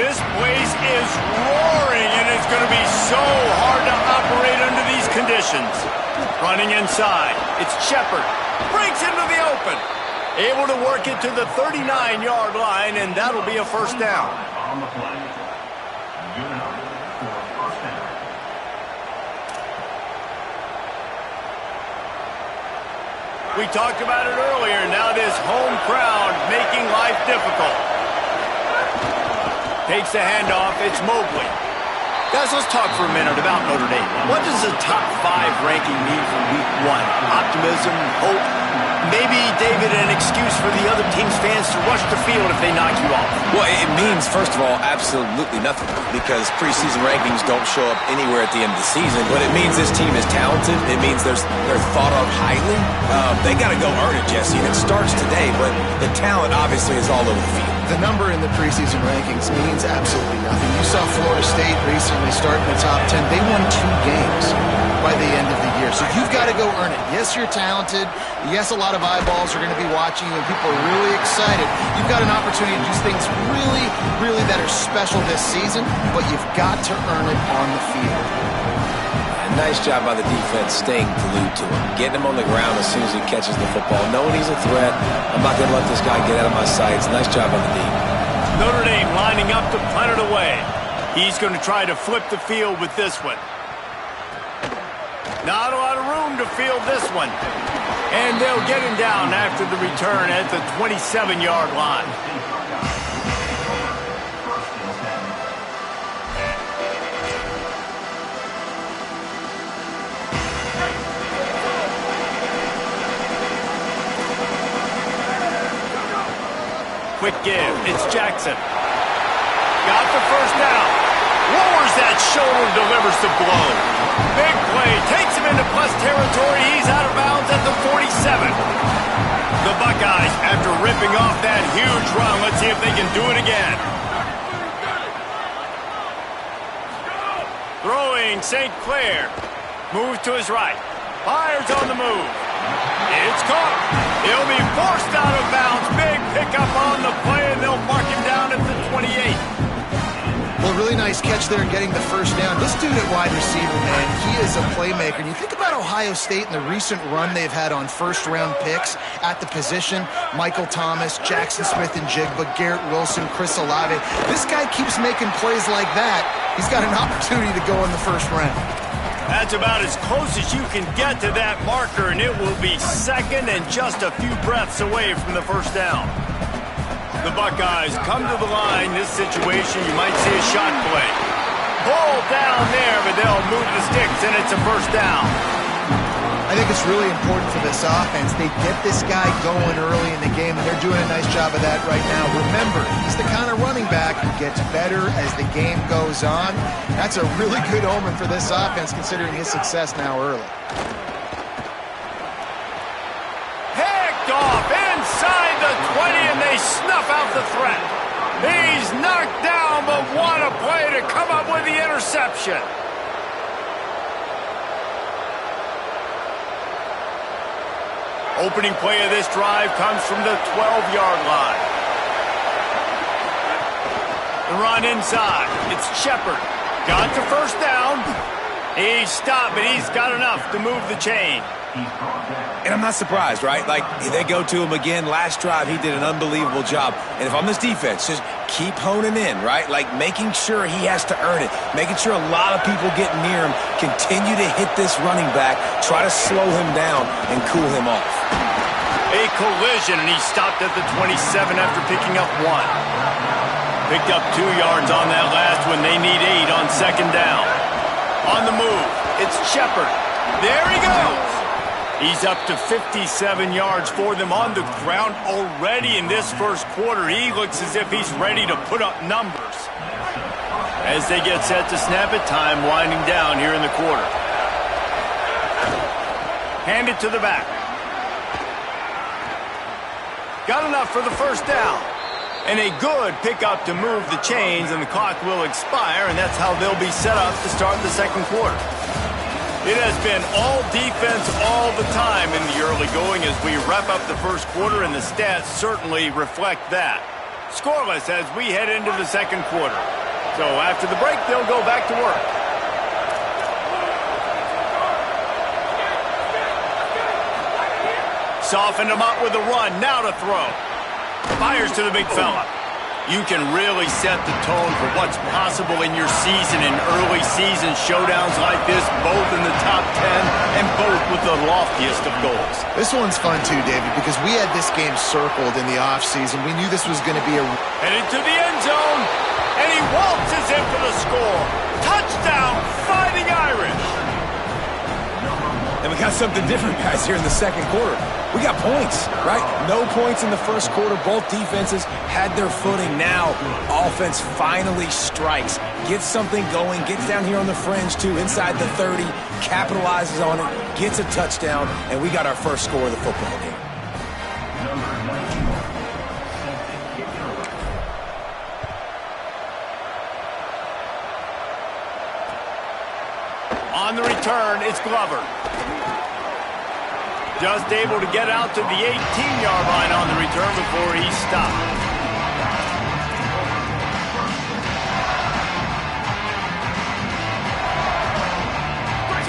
This place is roaring, and it's going to be so hard to operate under these conditions. Running inside, it's Shepard. Breaks into the open. Able to work it to the 39-yard line, and that'll be a first down. On the play, good out for first down. We talked about it earlier. Now this home crowd making life difficult. Takes the handoff. It's Mobley. Guys, let's talk for a minute about Notre Dame. What does a top 5 ranking mean for week 1? Optimism, hope, maybe, David, an excuse for the other team's fans to rush the field if they knock you off? Well, it means, first of all, absolutely nothing, because preseason rankings don't show up anywhere at the end of the season. But it means this team is talented. It means they're thought of highly. They got to go earn it, Jesse, and it starts today. But the talent, obviously, is all over the field. The number in the preseason rankings means absolutely nothing. You saw Florida State recently start in the top 10. They won 2 games by the end of the year. So you've got to go earn it. Yes, you're talented. Yes, a lot of eyeballs are going to be watching you, and people are really excited. You've got an opportunity to do things really, really that are special this season, but you've got to earn it on the field. Nice job by the defense staying glued to him. Getting him on the ground as soon as he catches the football. Knowing he's a threat. I'm not going to let this guy get out of my sights. Nice job on the D. Notre Dame lining up to punt it away. He's going to try to flip the field with this one. Not a lot of room to field this one. And they'll get him down after the return at the 27-yard line. Quick give. It's Jackson. Got the first down. Lowers that shoulder, delivers the blow. Big play. Takes him into plus territory. He's out of bounds at the 47. The Buckeyes, after ripping off that huge run, let's see if they can do it again. Throwing St. Clair. Moves to his right. Fires on the move. It's caught. He'll be forced out of bounds. Big pickup on the play, and they'll mark him down at the 28. Well, really nice catch there and getting the first down. This dude at wide receiver, man, he is a playmaker. And you think about Ohio State and the recent run they've had on first-round picks at the position. Michael Thomas, Jackson Smith and Jigba, Garrett Wilson, Chris Olave. This guy keeps making plays like that. He's got an opportunity to go in the first round. That's about as close as you can get to that marker, and it will be second and just a few breaths away from the first down. The Buckeyes come to the line. This situation, you might see a shot play. Pull down there, but they'll move the sticks, and it's a first down. I think it's really important for this offense. They get this guy going early in the game, and they're doing a nice job of that right now. Remember, he's the kind of running back who gets better as the game goes on. That's a really good omen for this offense, considering his success now early. Picked off inside the 20, and they snuff out the threat. He's knocked down, but what a play to come up with the interception. Opening play of this drive comes from the 12-yard line. The run inside. It's Shepard. Got the first down. He's stopped, but he's got enough to move the chain. And I'm not surprised, right? Like, they go to him again. Last drive, he did an unbelievable job. And if I'm this defense, just keep honing in, right? Like, making sure he has to earn it. Making sure a lot of people get near him. Continue to hit this running back. Try to slow him down and cool him off. A collision, and he stopped at the 27 after picking up 1. Picked up 2 yards on that last one. They need 8 on second down. On the move, it's Shepard. There he goes. He's up to 57 yards for them on the ground already in this first quarter. He looks as if he's ready to put up numbers. As they get set to snap it, time winding down here in the quarter. Hand it to the back. Got enough for the first down. And a good pickup to move the chains, and the clock will expire, and that's how they'll be set up to start the second quarter. It has been all defense all the time in the early going as we wrap up the first quarter, and the stats certainly reflect that. Scoreless as we head into the second quarter. So after the break, they'll go back to work. Softened him up with a run. Now to throw. Fires to the big fella. You can really set the tone for what's possible in your season in early season showdowns like this, both in the top 10 and both with the loftiest of goals. This one's fun too, David, because we had this game circled in the offseason. We knew this was going to be a... Headed to the end zone, and he waltzes in for the score. Touchdown, Fighting Irish. And we got something different, guys, here in the second quarter. We got points, right? No points in the first quarter. Both defenses had their footing. Now, offense finally strikes, gets something going, gets down here on the fringe, too, inside the 30, capitalizes on it, gets a touchdown, and we got our first score of the football game. On the return, it's Glover. Just able to get out to the 18-yard line on the return before he stopped.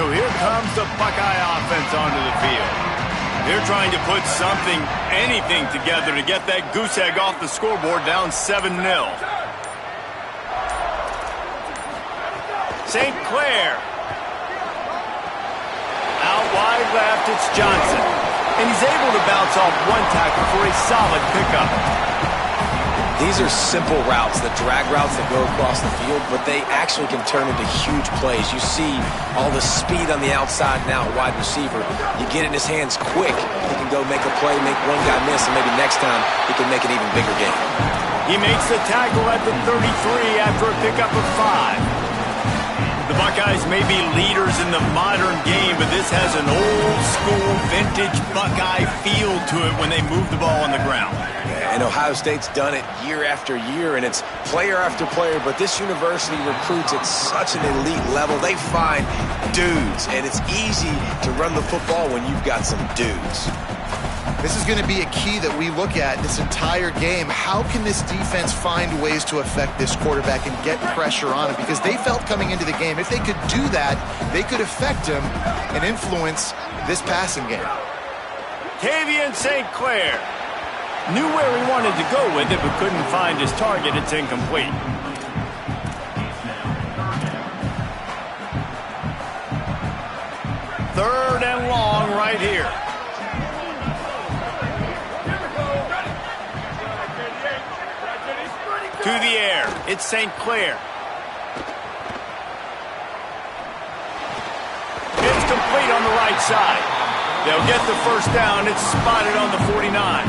So here comes the Buckeye offense onto the field. They're trying to put something, anything together to get that goose egg off the scoreboard down 7-0. St. Clair. Out wide left, it's Johnson. And he's able to bounce off one tackle for a solid pickup. These are simple routes, the drag routes that go across the field, but they actually can turn into huge plays. You see all the speed on the outside now, wide receiver. You get it in his hands quick. He can go make a play, make one guy miss, and maybe next time he can make an even bigger game. He makes the tackle at the 33 after a pickup of 5. The Buckeyes may be leaders in the modern game, but this has an old-school, vintage Buckeye feel to it when they move the ball on the ground. And Ohio State's done it year after year, and it's player after player, but this university recruits at such an elite level. They find dudes, and it's easy to run the football when you've got some dudes. This is going to be a key that we look at this entire game. How can this defense find ways to affect this quarterback and get pressure on him? Because they felt coming into the game, if they could do that, they could affect him and influence this passing game. Tavian St. Clair knew where he wanted to go with it, but couldn't find his target. It's incomplete. Third and long right here. To the air, it's St. Clair. It's complete on the right side. They'll get the first down. It's spotted on the 49.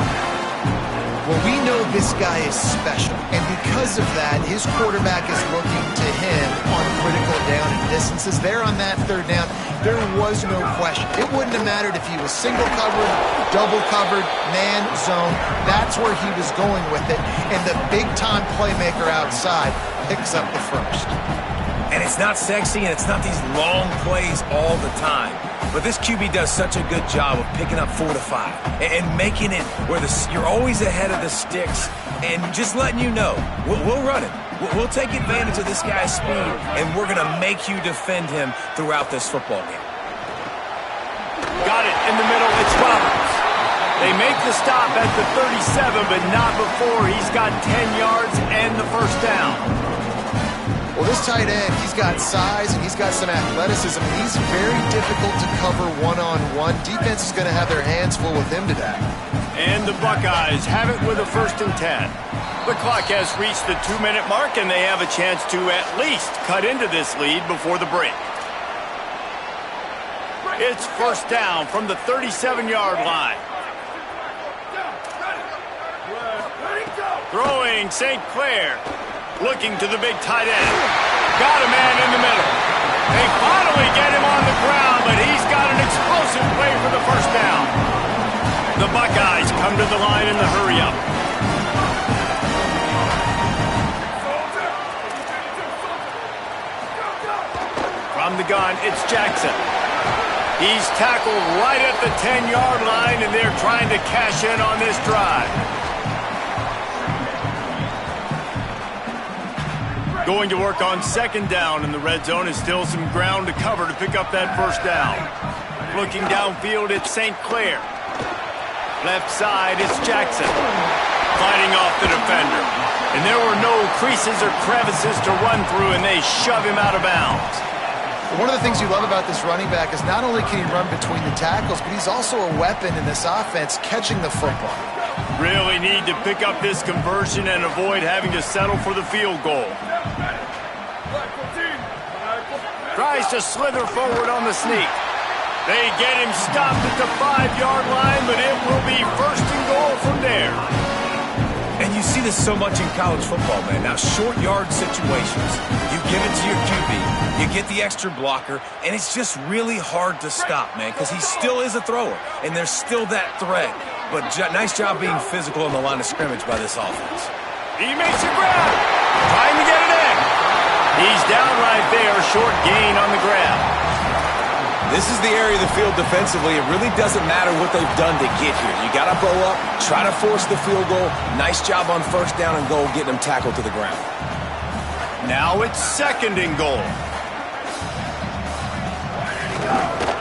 Well, we know this guy is special, and because of that, his quarterback is looking to him on critical down and distances. There on that third down, there was no question. It wouldn't have mattered if he was single covered, double covered, man, zone. That's where he was going with it, and the big-time playmaker outside picks up the first. And it's not sexy, and it's not these long plays all the time. But this QB does such a good job of picking up 4 to 5 and making it where you're always ahead of the sticks and just letting you know, we'll run it. We'll take advantage of this guy's speed, and we're going to make you defend him throughout this football game. Got it in the middle. It's Roberts. They make the stop at the 37, but not before he's got 10 yards and the first down. Well, this tight end, he's got size and he's got some athleticism. He's very difficult to cover one-on-one. Defense is going to have their hands full with him today. And the Buckeyes have it with a 1st and 10. The clock has reached the 2-minute mark, and they have a chance to at least cut into this lead before the break. It's first down from the 37-yard line. Throwing St. Clair. Looking to the big tight end. Got a man in the middle. They finally get him on the ground, but he's got an explosive play for the first down. The Buckeyes come to the line in the hurry-up. From the gun, it's Jackson. He's tackled right at the 10-yard line, and they're trying to cash in on this drive. Going to work on second down in the red zone is still some ground to cover to pick up that first down. Looking downfield, it's St. Clair. Left side, it's Jackson. Fighting off the defender. And there were no creases or crevices to run through, and they shove him out of bounds. One of the things you love about this running back is not only can he run between the tackles, but he's also a weapon in this offense catching the football. Really need to pick up this conversion and avoid having to settle for the field goal. Tries to slither forward on the sneak. They get him stopped at the 5-yard line, but it will be first and goal from there. And you see this so much in college football, man. Now, short yard situations, you give it to your QB, you get the extra blocker, and it's just really hard to stop, man, because he still is a thrower, and there's still that threat. But nice job being physical on the line of scrimmage by this offense. He makes a grab. Trying to get it in. He's down right there, short gain on the grab. This is the area of the field defensively. It really doesn't matter what they've done to get here. You got to bow up, try to force the field goal. Nice job on first down and goal, getting them tackled to the ground. Now it's second and goal.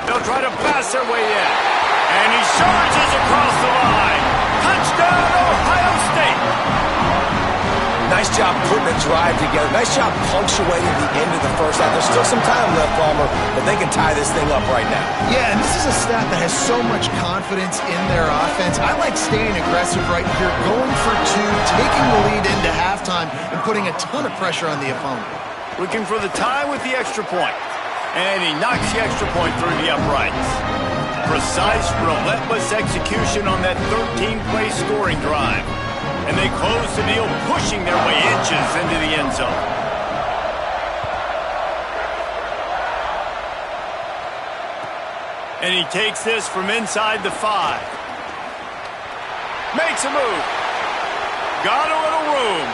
They'll try to pass their way in. And he surges across the line. Touchdown, Ohio State. Nice job putting a drive together. Nice job punctuating the end of the first half. There's still some time left, Palmer, but they can tie this thing up right now. Yeah, and this is a staff that has so much confidence in their offense. I like staying aggressive right here, going for two, taking the lead into halftime, and putting a ton of pressure on the opponent. Looking for the tie with the extra point. And he knocks the extra point through the uprights. Precise, relentless execution on that 13-play scoring drive. And they close the deal, pushing their way inches into the end zone. And he takes this from inside the 5. Makes a move. Got a little room.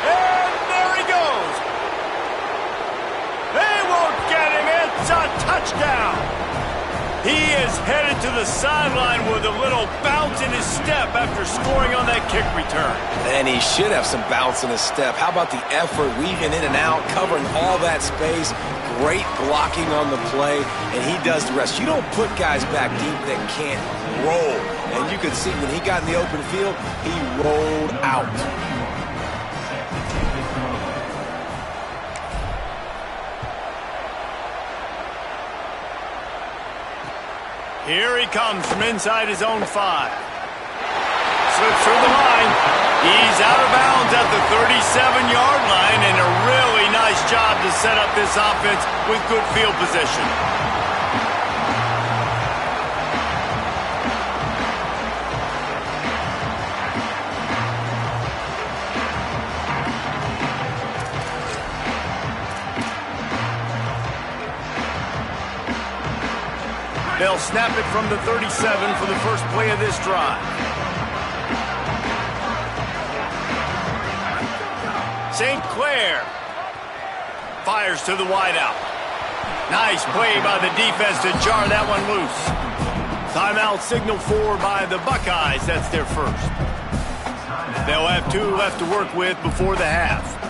And there he goes. They won't get him. It's a touchdown. He is headed to the sideline with a little bounce in his step after scoring on that kick return. And he should have some bounce in his step. How about the effort, weaving in and out, covering all that space, great blocking on the play, and he does the rest. You don't put guys back deep that can't roll. And you could see when he got in the open field, he rolled out. Here he comes from inside his own 5. Slips through the line. He's out of bounds at the 37-yard line, and a really nice job to set up this offense with good field position. They'll snap it from the 37 for the first play of this drive. St. Clair fires to the wideout. Nice play by the defense to jar that one loose. Timeout signaled for by the Buckeyes. That's their first. They'll have 2 left to work with before the half.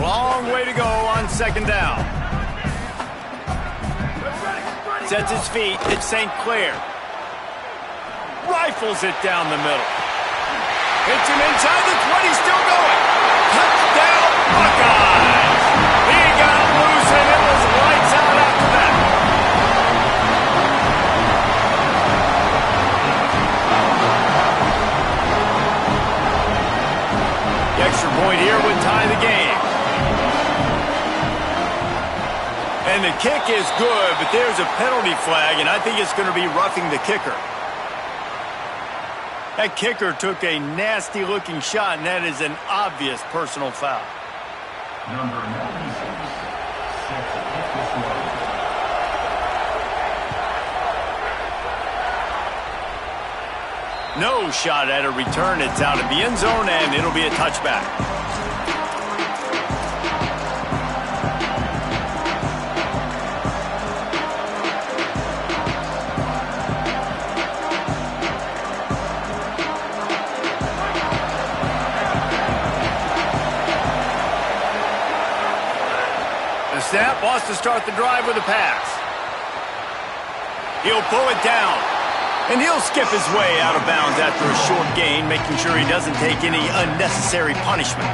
Long way to go on second down. Sets his feet. It's St. Clair. Rifles it down the middle. Hits him inside the 20. Still going. Touchdown, Buckeyes. He got loose, and it was lights out after that. The extra point here would tie the game. And the kick is good, but there's a penalty flag, and I think it's going to be roughing the kicker. That kicker took a nasty-looking shot, and that is an obvious personal foul. Number 96, set to kick this one. No shot at a return. It's out of the end zone, and it'll be a touchback. wants to start the drive with a pass. He'll pull it down. And he'll skip his way out of bounds after a short gain, making sure he doesn't take any unnecessary punishment.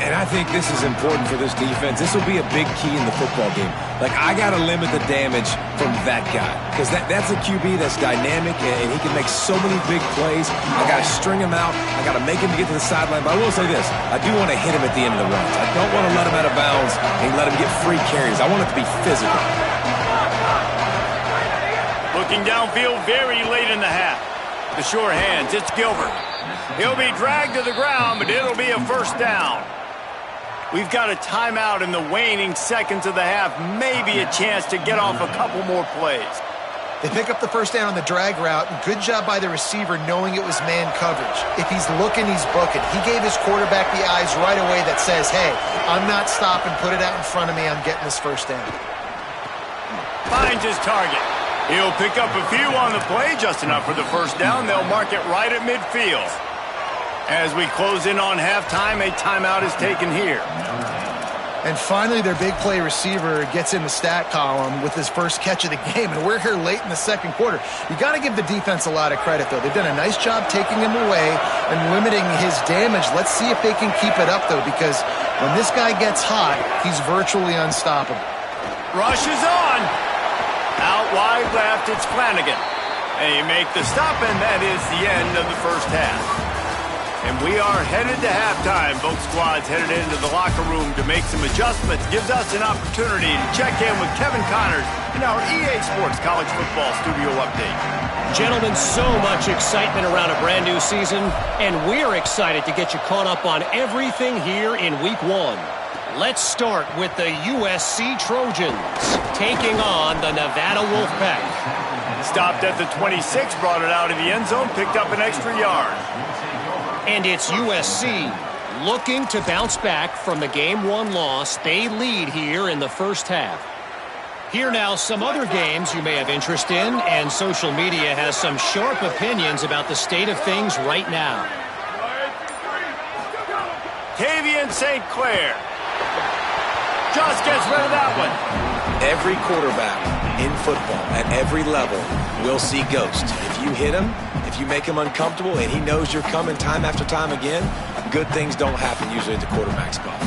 And I think this is important for this defense. This will be a big key in the football game. Like, I got to limit the damage from that guy. Because that's a QB that's dynamic, and he can make so many big plays. I got to string him out. I got to make him get to the sideline. But I will say this. I do want to hit him at the end of the runs. I don't want to let him out of bounds and let him get free carries. I want it to be physical. Looking downfield very late in the half. The sure hands, it's Gilbert. He'll be dragged to the ground, but it'll be a first down. We've got a timeout in the waning seconds of the half. Maybe a chance to get off a couple more plays. They pick up the first down on the drag route. Good job by the receiver knowing it was man coverage. If he's looking, he's booking. He gave his quarterback the eyes right away that says, hey, I'm not stopping. Put it out in front of me. I'm getting this first down. Finds his target. He'll pick up a few on the play, just enough for the first down. They'll mark it right at midfield. As we close in on halftime, a timeout is taken here. And finally, their big play receiver gets in the stat column with his first catch of the game, and we're here late in the second quarter. You got to give the defense a lot of credit, though. They've done a nice job taking him away and limiting his damage. Let's see if they can keep it up, though, because when this guy gets hot, he's virtually unstoppable. Rush is on. Out wide left, it's Flanagan. They make the stop, and that is the end of the first half. And we are headed to halftime. Both squads headed into the locker room to make some adjustments. Gives us an opportunity to check in with Kevin Connors in our EA Sports College Football Studio Update. Gentlemen, so much excitement around a brand new season, and we're excited to get you caught up on everything here in Week 1. Let's start with the USC Trojans taking on the Nevada Wolfpack. Stopped at the 26, brought it out of the end zone, picked up an extra yard. And it's USC looking to bounce back from the Game 1 loss. They lead here in the first half. Here now some other games you may have interest in, and social media has some sharp opinions about the state of things right now. Tavian St. Clair just gets rid of that one. Every quarterback in football at every level will see ghost. If you hit him, if you make him uncomfortable and he knows you're coming time after time again, good things don't happen usually at the quarterback spot.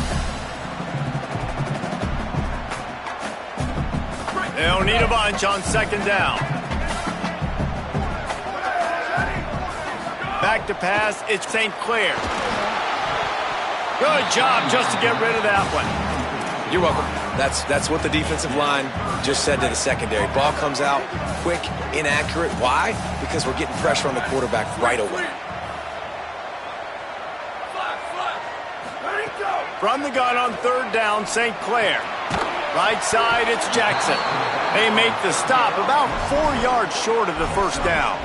They'll need a bunch on second down. Back to pass, it's St. Clair. Good job just to get rid of that one. You're welcome. That's what the defensive line just said to the secondary. Ball comes out quick, inaccurate. Why? Because we're getting pressure on the quarterback right away. From the gun on third down, St. Clair. Right side, it's Jackson. They make the stop about 4 yards short of the first down.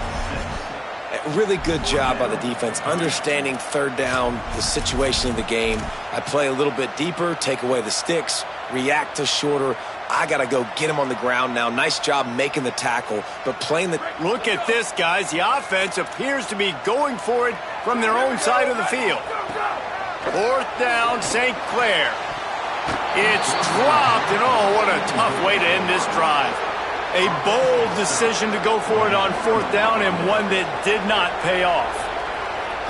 Really good job by the defense, understanding third down, the situation of the game. I play a little bit deeper, take away the sticks, react to shorter. I got to go get him on the ground now. Nice job making the tackle, but playing the... Look at this, guys. The offense appears to be going for it from their own side of the field. Fourth down, St. Clair. It's dropped, and oh, what a tough way to end this drive. A bold decision to go for it on fourth down, and one that did not pay off.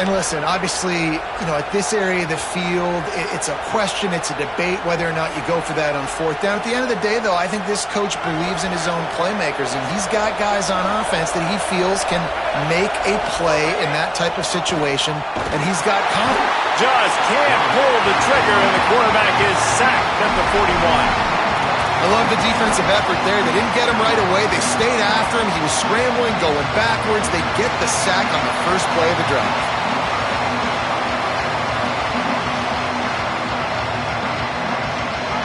And listen, obviously, at this area of the field, it's a question, it's a debate whether or not you go for that on fourth down. At the end of the day, though, I think this coach believes in his own playmakers, and he's got guys on offense that he feels can make a play in that type of situation, and he's got confidence. Just can't pull the trigger, and the quarterback is sacked at the 41. I love the defensive effort there. They didn't get him right away. They stayed after him. He was scrambling, going backwards. They get the sack on the first play of the drive.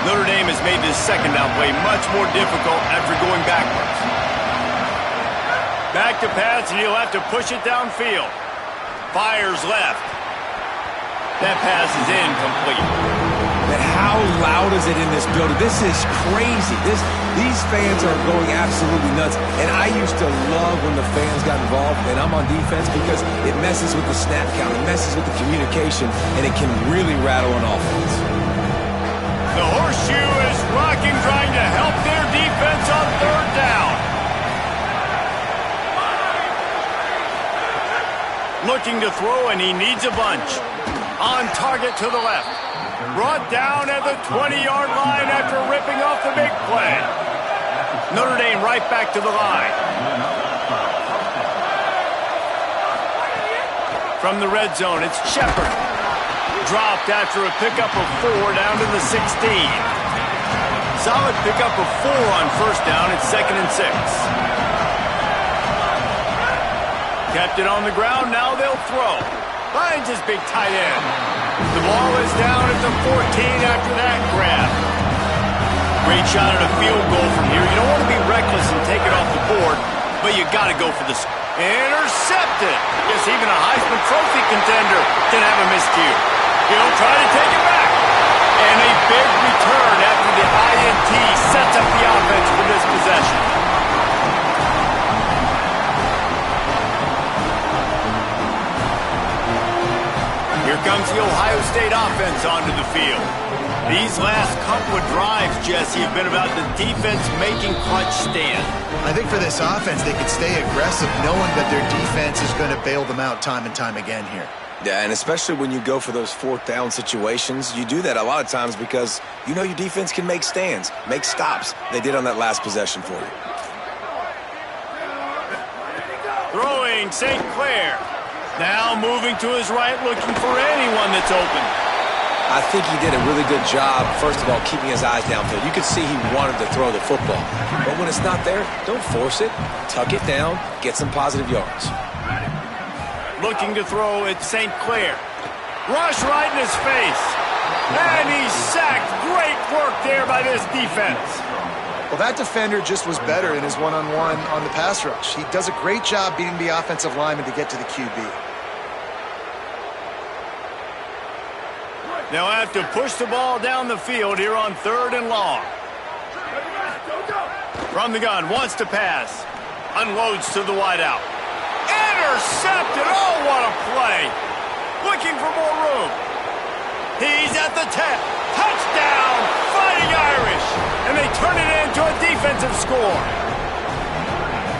Notre Dame has made this second down play much more difficult after going backwards. Back to pass, and he'll have to push it downfield. Fires left. That pass is incomplete. But how loud is it in this building? This is crazy. These fans are going absolutely nuts. And I used to love when the fans got involved, and I'm on defense, because it messes with the snap count, it messes with the communication, and it can really rattle an offense. The horseshoe is rocking, trying to help their defense on third down. Looking to throw, and he needs a bunch. On target to the left. Brought down at the 20-yard line after ripping off the big play. Notre Dame right back to the line. From the red zone, it's Shepard. Dropped after a pickup of 4 down to the 16. Solid pickup of 4 on first down. It's 2nd and 6. Kept it on the ground. Now they'll throw. Finds his big tight end. The ball is down at the 14 after that grab. Great shot at a field goal from here. You don't want to be reckless and take it off the board, but you got to go for the intercepted. Guess even a Heisman Trophy contender can have a miscue. He'll try to take it back. And a big return after the INT sets up the offense for this possession. Here comes the Ohio State offense onto the field. These last couple of drives, Jesse, have been about the defense making clutch stand. I think for this offense, they could stay aggressive knowing that their defense is going to bail them out time and time again here. Yeah, and especially when you go for those 4th down situations, you do that a lot of times because you know your defense can make stands, make stops. They did on that last possession for you. Throwing St. Clair. Now moving to his right, looking for anyone that's open. I think he did a really good job, first of all, keeping his eyes downfield. You could see he wanted to throw the football. But when it's not there, don't force it. Tuck it down, get some positive yards. Looking to throw at St. Clair. Rush right in his face. And he's sacked. Great work there by this defense. Well, that defender just was better in his one-on-one on the pass rush. He does a great job beating the offensive lineman to get to the QB. They'll have to push the ball down the field here on 3rd and long. From the gun, wants to pass. Unloads to the wideout. Intercepted! Oh, what a play! Looking for more room. He's at the 10. Touchdown! Fighting Irish! And they turn it into a defensive score.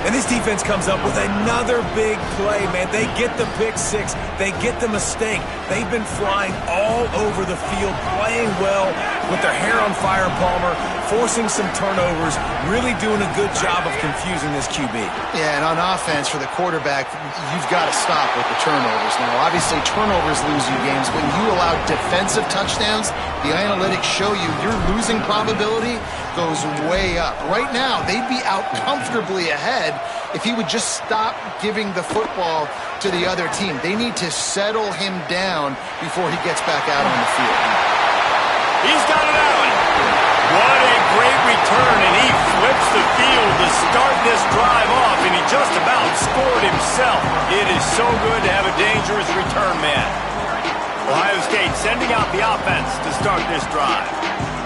And this defense comes up with another big play, man. They get the pick 6. They get the mistake. They've been flying all over the field, playing well with their hair on fire, Palmer, forcing some turnovers, really doing a good job of confusing this QB. Yeah, and on offense for the quarterback, you've got to stop with the turnovers. Now, obviously, turnovers lose you games. When you allow defensive touchdowns, the analytics show you your losing probability goes way up. Right now, they'd be out comfortably ahead if he would just stop giving the football to the other team. They need to settle him down before he gets back out on the field. He's got it out. What a great return, and he flips the field to start this drive off, and he just about scored himself. It is so good to have a dangerous return man. Ohio State sending out the offense to start this drive.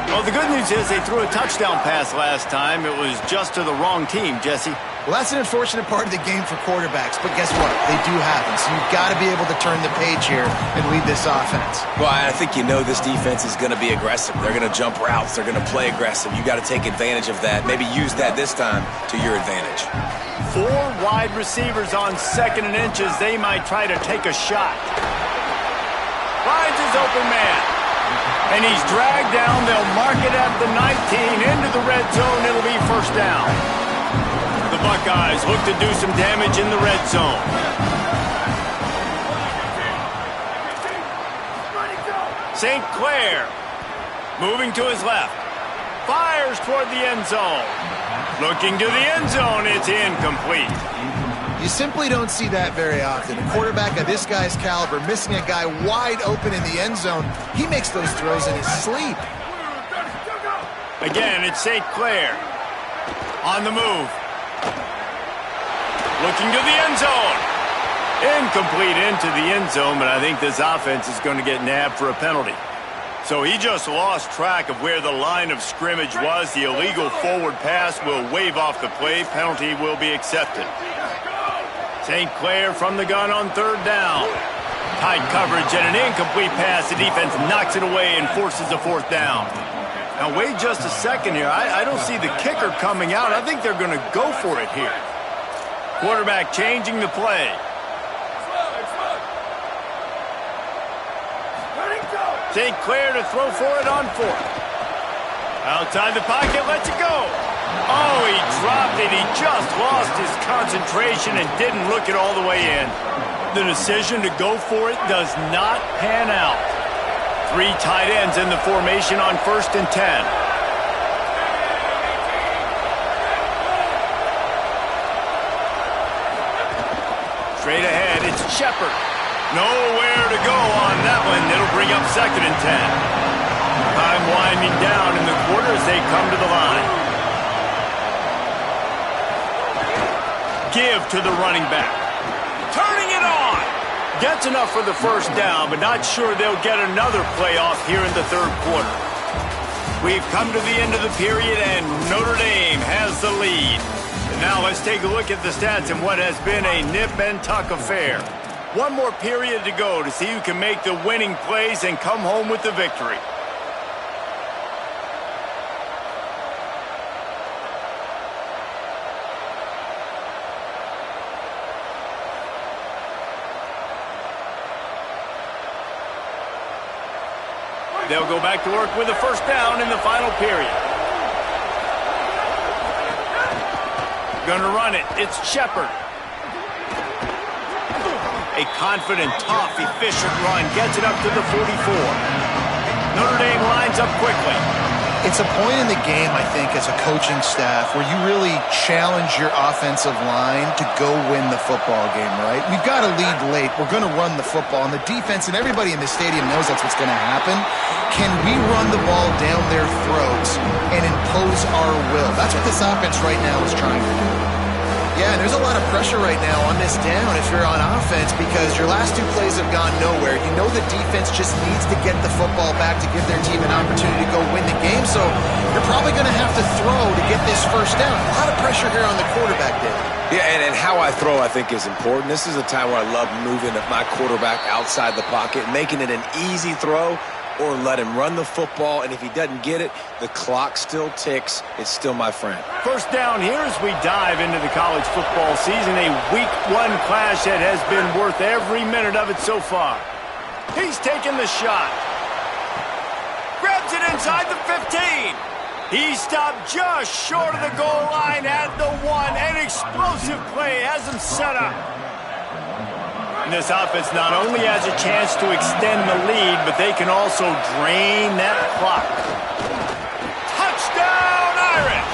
Well, the good news is they threw a touchdown pass last time. It was just to the wrong team, Jesse. Well, that's an unfortunate part of the game for quarterbacks, but guess what? They do happen, so you've got to be able to turn the page here and lead this offense. Well, I think you know this defense is going to be aggressive. They're going to jump routes. They're going to play aggressive. You got to take advantage of that. Maybe use that this time to your advantage. 4 wide receivers on 2nd and inches. They might try to take a shot. Finds his open man. And he's dragged down. They'll mark it at the 19 into the red zone. It'll be first down. The Buckeyes look to do some damage in the red zone. St. Clair moving to his left. Fires toward the end zone. Looking to the end zone. It's incomplete. You simply don't see that very often. A quarterback of this guy's caliber missing a guy wide open in the end zone. He makes those throws in his sleep. Again, it's St. Clair. On the move. Looking to the end zone. Incomplete into the end zone, but I think this offense is going to get nabbed for a penalty. So he just lost track of where the line of scrimmage was. The illegal forward pass will wave off the play. Penalty will be accepted. St. Clair from the gun on 3rd down. Tight coverage and an incomplete pass. The defense knocks it away and forces a 4th down. Now, wait just a second here. I don't see the kicker coming out. I think they're going to go for it here. Quarterback changing the play. St. Clair to throw for it on fourth. Outside the pocket, lets it go. Oh, he dropped it. He just lost his concentration and didn't look it all the way in. The decision to go for it does not pan out. 3 tight ends in the formation on 1st and 10. Straight ahead, it's Shepard. Nowhere to go on that one. It'll bring up 2nd and 10. Time winding down in the quarter as they come to the line. Give to the running back. Turning it on. Gets enough for the first down, but not sure they'll get another play off here in the 3rd quarter. We've come to the end of the period, and Notre Dame has the lead. And now let's take a look at the stats in what has been a nip-and-tuck affair. One more period to go to see who can make the winning plays and come home with the victory. They'll go back to work with a first down in the final period. Gonna run it. It's Shepard. A confident, tough, efficient run. Gets it up to the 44. Notre Dame lines up quickly. It's a point in the game, I think, as a coaching staff where you really challenge your offensive line to go win the football game, right? We've got to lead late. We're going to run the football. And the defense and everybody in the stadium knows that's what's going to happen. Can we run the ball down their throats and impose our will? That's what this offense right now is trying to do. Yeah, and there's a lot of pressure right now on this down if you're on offense because your last 2 plays have gone nowhere. You know the defense just needs to get the football back to give their team an opportunity to go win the game, so you're probably going to have to throw to get this first down. A lot of pressure here on the quarterback, Dave. Yeah, and how I throw, I think, is important. This is a time where I love moving my quarterback outside the pocket, making it an easy throw, or let him run the football, and if he doesn't get it, the clock still ticks. It's still my friend. First down here as we dive into the college football season, a week 1 clash that has been worth every minute of it so far. He's taking the shot. Grabs it inside the 15. He stopped just short of the goal line at the 1. An explosive play has him set up. And this offense not only has a chance to extend the lead, but they can also drain that clock. Touchdown, Irish!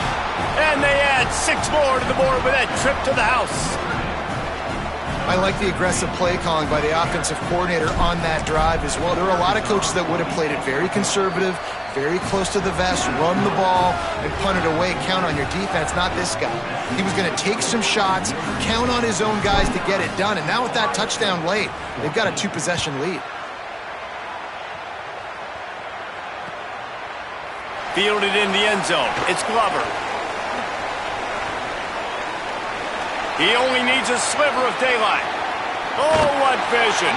And they add 6 more to the board with that trip to the house. I like the aggressive play calling by the offensive coordinator on that drive as well. There are a lot of coaches that would have played it very conservative, very close to the vest, run the ball, and punt it away. Count on your defense, not this guy. He was going to take some shots, count on his own guys to get it done. And now with that touchdown late, they've got a 2-possession lead. Fielded in the end zone. It's Glover. He only needs a sliver of daylight. Oh, what vision.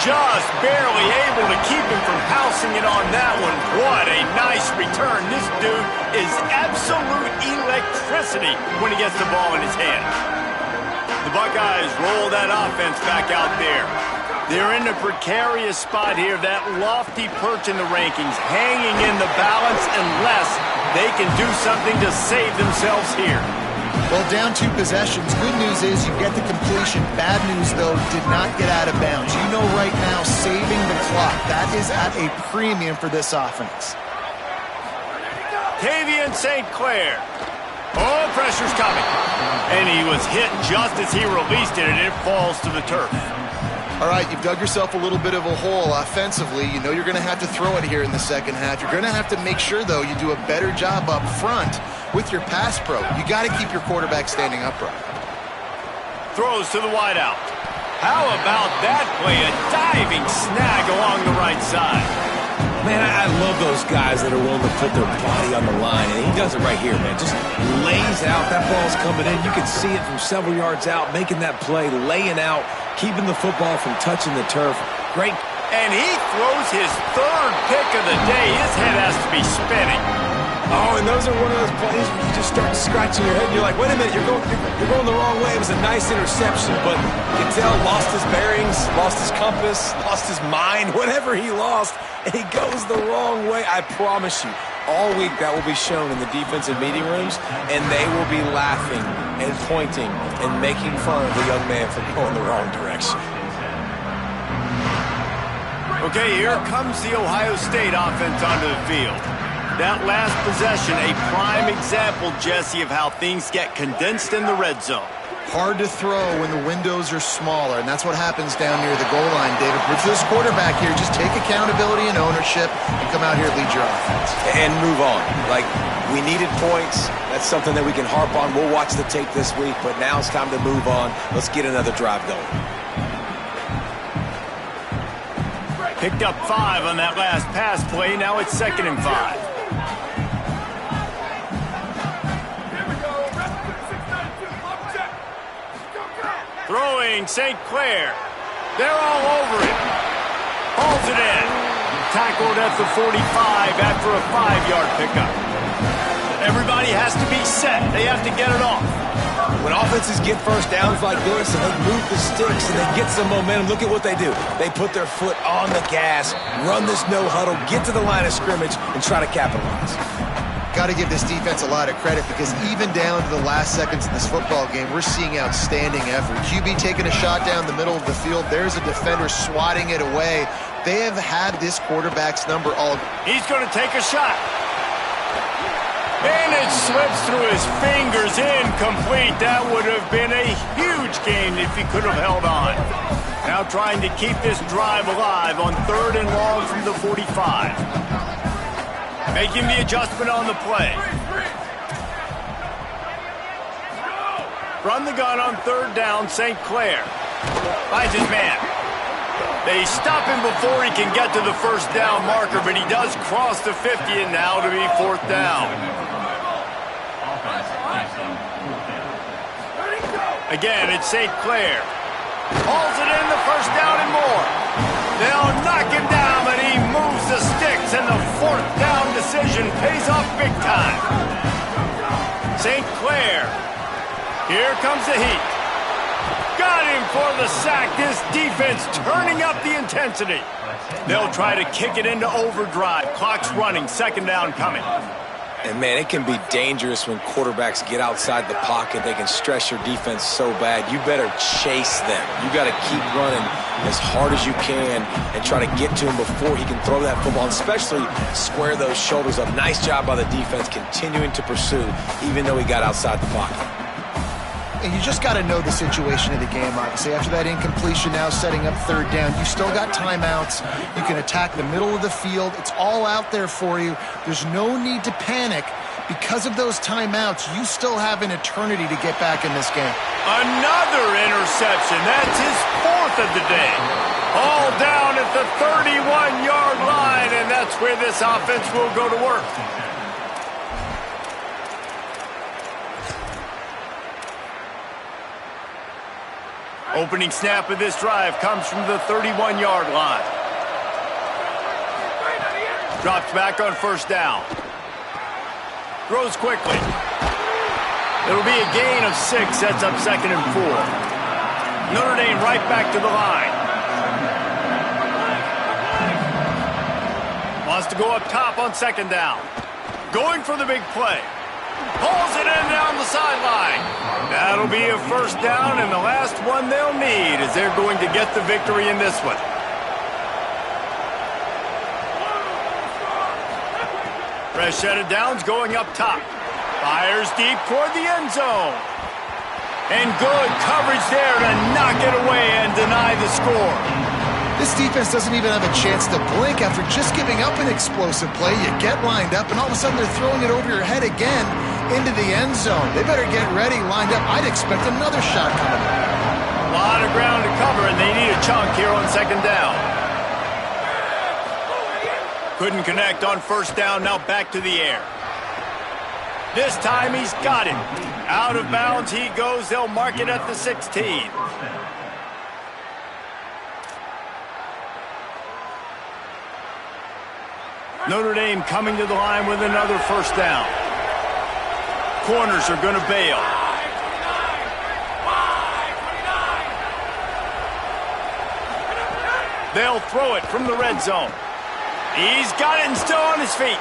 Just barely able to keep him from pouncing it on that one. What a nice return. This dude is absolute electricity when he gets the ball in his hand. The Buckeyes roll that offense back out there. They're in a precarious spot here, that lofty perch in the rankings, hanging in the balance unless they can do something to save themselves here. Well, down 2 possessions. Good news is you get the completion. Bad news, though, did not get out of bounds. You know right now, saving the clock, that is at a premium for this offense. Tavian St. Clair. Oh, pressure's coming. And he was hit just as he released it, and it falls to the turf. All right, you've dug yourself a little bit of a hole offensively. You know you're going to have to throw it here in the second half. You're going to have to make sure, though, you do a better job up front with your pass pro. You got to keep your quarterback standing upright. Throws to the wideout. How about that play? A diving snag along the right side. Man, I love those guys that are willing to put their body on the line, and he does it right here, man. Just lays out. That ball's coming in. You can see it from several yards out, making that play, laying out, keeping the football from touching the turf. Great And he throws his third pick of the day. His head has to be spinning. Oh, and those are one of those plays where you just start scratching your head. And you're like, wait a minute, you're going the wrong way. It was a nice interception, but you can tell lost his bearings, lost his compass, lost his mind, whatever he lost, and he goes the wrong way. I promise you, all week that will be shown in the defensive meeting rooms, and they will be laughing and pointing and making fun of the young man for going the wrong direction. Okay, here comes the Ohio State offense onto the field. That last possession, a prime example, Jesse, of how things get condensed in the red zone. Hard to throw when the windows are smaller, and that's what happens down near the goal line, David. But for this quarterback here, just take accountability and ownership and come out here and lead your offense. And move on. Like, we needed points. That's something that we can harp on. We'll watch the tape this week, but now it's time to move on. Let's get another drive going. Picked up 5 on that last pass play. Now it's 2nd and 5. Throwing St. Clair. They're all over it. Hauls it in. Tackled at the 45 after a 5-yard pickup. Everybody has to be set. They have to get it off. When offenses get first downs like this and they move the sticks and they get some momentum, look at what they do. They put their foot on the gas, run this no huddle, get to the line of scrimmage, and try to capitalize. Got to give this defense a lot of credit because even down to the last seconds of this football game, we're seeing outstanding effort. QB taking a shot down the middle of the field. There's a defender swatting it away. They have had this quarterback's number all. He's going to take a shot. And it slips through his fingers, incomplete. That would have been a huge gain if he could have held on. Now trying to keep this drive alive on 3rd and long from the 45. Making the adjustment on the play. Run the gun on 3rd down, St. Clair. Finds his man. They stop him before he can get to the 1st down marker, but he does cross the 50 and now to be 4th down. Again, it's St. Clair. Hauls it in the 1st down and more. They'll knock him down, but he moves the sticks, and the 4th down decision pays off big time. St. Clair. Here comes the heat. Got him for the sack. This defense turning up the intensity. They'll try to kick it into overdrive. Clock's running. 2nd down coming. And, man, it can be dangerous when quarterbacks get outside the pocket. They can stress your defense so bad. You better chase them. You got to keep running as hard as you can and try to get to him before he can throw that football, and especially square those shoulders up. Nice job by the defense continuing to pursue, even though he got outside the pocket. And you just got to know the situation of the game, obviously. After that incompletion, now setting up 3rd down, you still got timeouts. You can attack the middle of the field. It's all out there for you. There's no need to panic. Because of those timeouts, you still have an eternity to get back in this game. Another interception. That's his 4th of the day. All down at the 31-yard line, and that's where this offense will go to work. Opening snap of this drive comes from the 31-yard line. Drops back on 1st down. Throws quickly. It'll be a gain of 6. Sets up 2nd and 4. Notre Dame right back to the line. Wants to go up top on 2nd down. Going for the big play. Pulls it in down the sideline. That'll be a 1st down, and the last one they'll need as they're going to get the victory in this one. Fresh set of downs going up top. Fires deep toward the end zone. And good coverage there to knock it away and deny the score. This defense doesn't even have a chance to blink after just giving up an explosive play. You get lined up, and all of a sudden they're throwing it over your head again into the end zone. They better get ready, lined up. I'd expect another shot coming. A lot of ground to cover, and they need a chunk here on 2nd down. Couldn't connect on 1st down, now back to the air. This time he's got it. Out of bounds he goes. They'll mark it at the 16. Notre Dame coming to the line with another first down. Corners are going to bail. They'll throw it from the red zone. He's got it and still on his feet.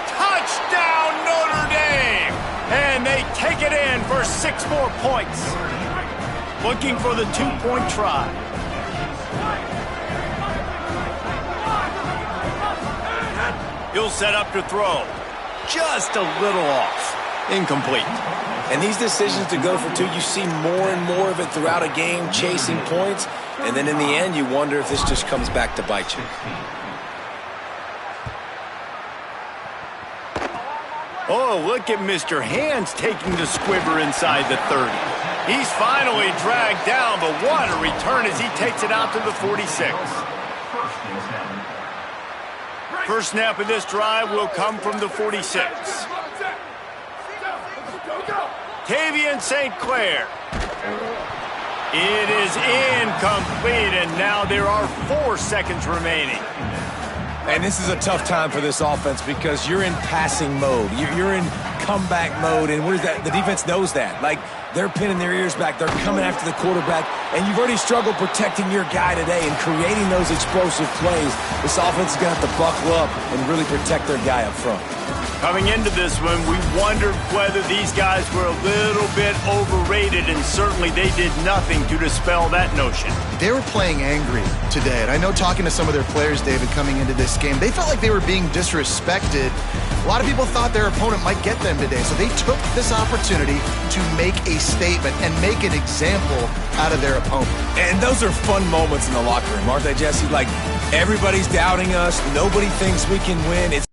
Touchdown, Notre Dame! And they take it in for 6 more points. Looking for the 2-point try. He'll set up to throw. Just a little off. Incomplete. And these decisions to go for 2, you see more and more of it throughout a game, chasing points. And then in the end, you wonder if this just comes back to bite you. Oh, look at Mr. Hands taking the squibber inside the 30. He's finally dragged down, but what a return as he takes it out to the 46. First snap of this drive will come from the 46. Tavian St. Clair. It is incomplete, and now there are 4 seconds remaining. And this is a tough time for this offense because you're in passing mode. You're in comeback mode, and what is that? The defense knows that. Like, they're pinning their ears back. They're coming after the quarterback, and you've already struggled protecting your guy today and creating those explosive plays. This offense is going to have to buckle up and really protect their guy up front. Coming into this one, we wondered whether these guys were a little bit overrated, and certainly they did nothing to dispel that notion. They were playing angry today, and I know talking to some of their players, David, coming into this game, they felt like they were being disrespected. A lot of people thought their opponent might get them today, so they took this opportunity to make a statement and make an example out of their opponent. And those are fun moments in the locker room, aren't they, Jesse? Like, everybody's doubting us. Nobody thinks we can win. It's